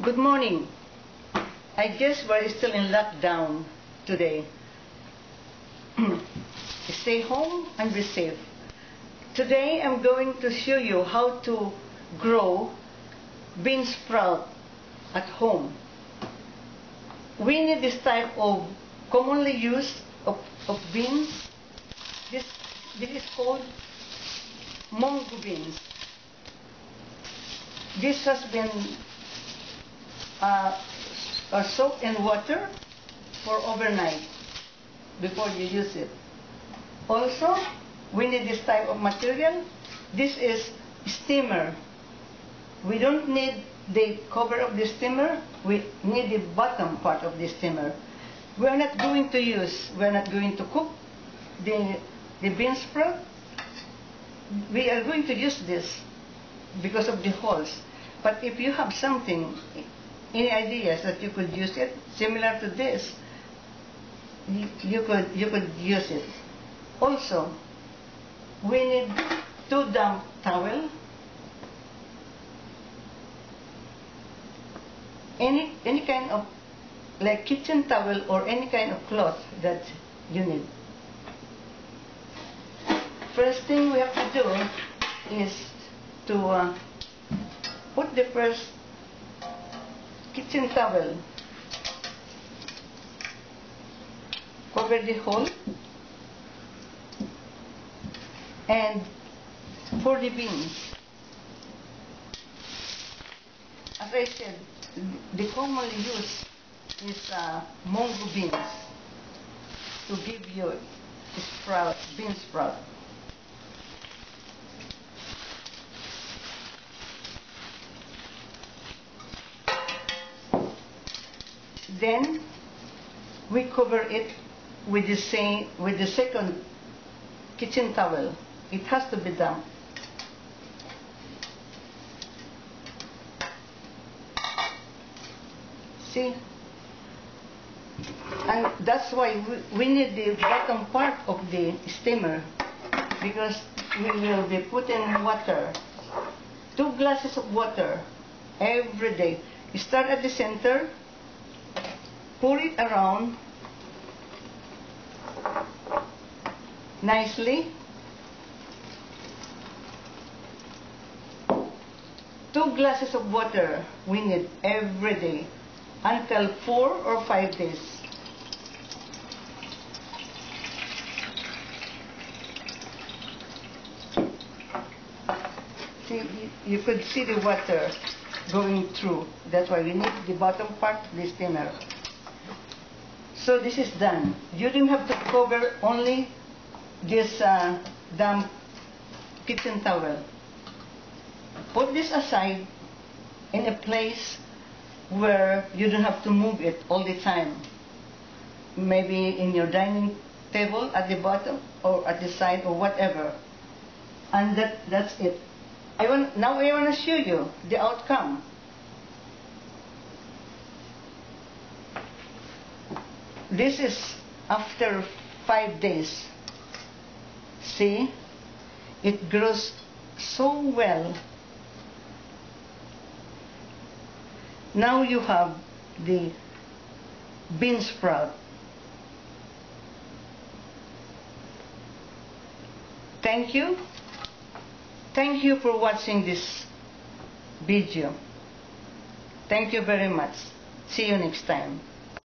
Good morning. I guess we're still in lockdown today. Stay home and be safe. Today I'm going to show you how to grow bean sprout at home. We need this type of commonly used of beans. This is called mung beans. This has been soaked in water for overnight before you use it. Also, we need this type of material. This is steamer. We don't need the cover of the steamer. We need the bottom part of the steamer. We're not going to cook the bean sprout. We are going to use this because of the holes. But if you have something, any ideas that you could use it similar to this, you could use it. Also, we need 2 damp towel, any kind of like kitchen towel or any kind of cloth that you need. First thing we have to do is to put the first kitchen towel, cover the hole, and for the beans, as I said, the commonly used is mung beans to give you bean sprout. Then we cover it with the second kitchen towel. It has to be damp. See? And that's why we need the bottom part of the steamer, because we will be putting water, 2 glasses of water every day. You start at the center, pour it around nicely. 2 glasses of water we need every day until 4 or 5 days. See, you could see the water going through. That's why we need the bottom part of the steamer. So this is done. You don't have to cover only this damp kitchen towel. Put this aside in a place where you don't have to move it all the time. Maybe in your dining table at the bottom or at the side or whatever. And that's it. Now I want to show you the outcome. This is after 5 days. See? It grows so well. Now you have the bean sprout. Thank you. Thank you for watching this video. Thank you very much. See you next time.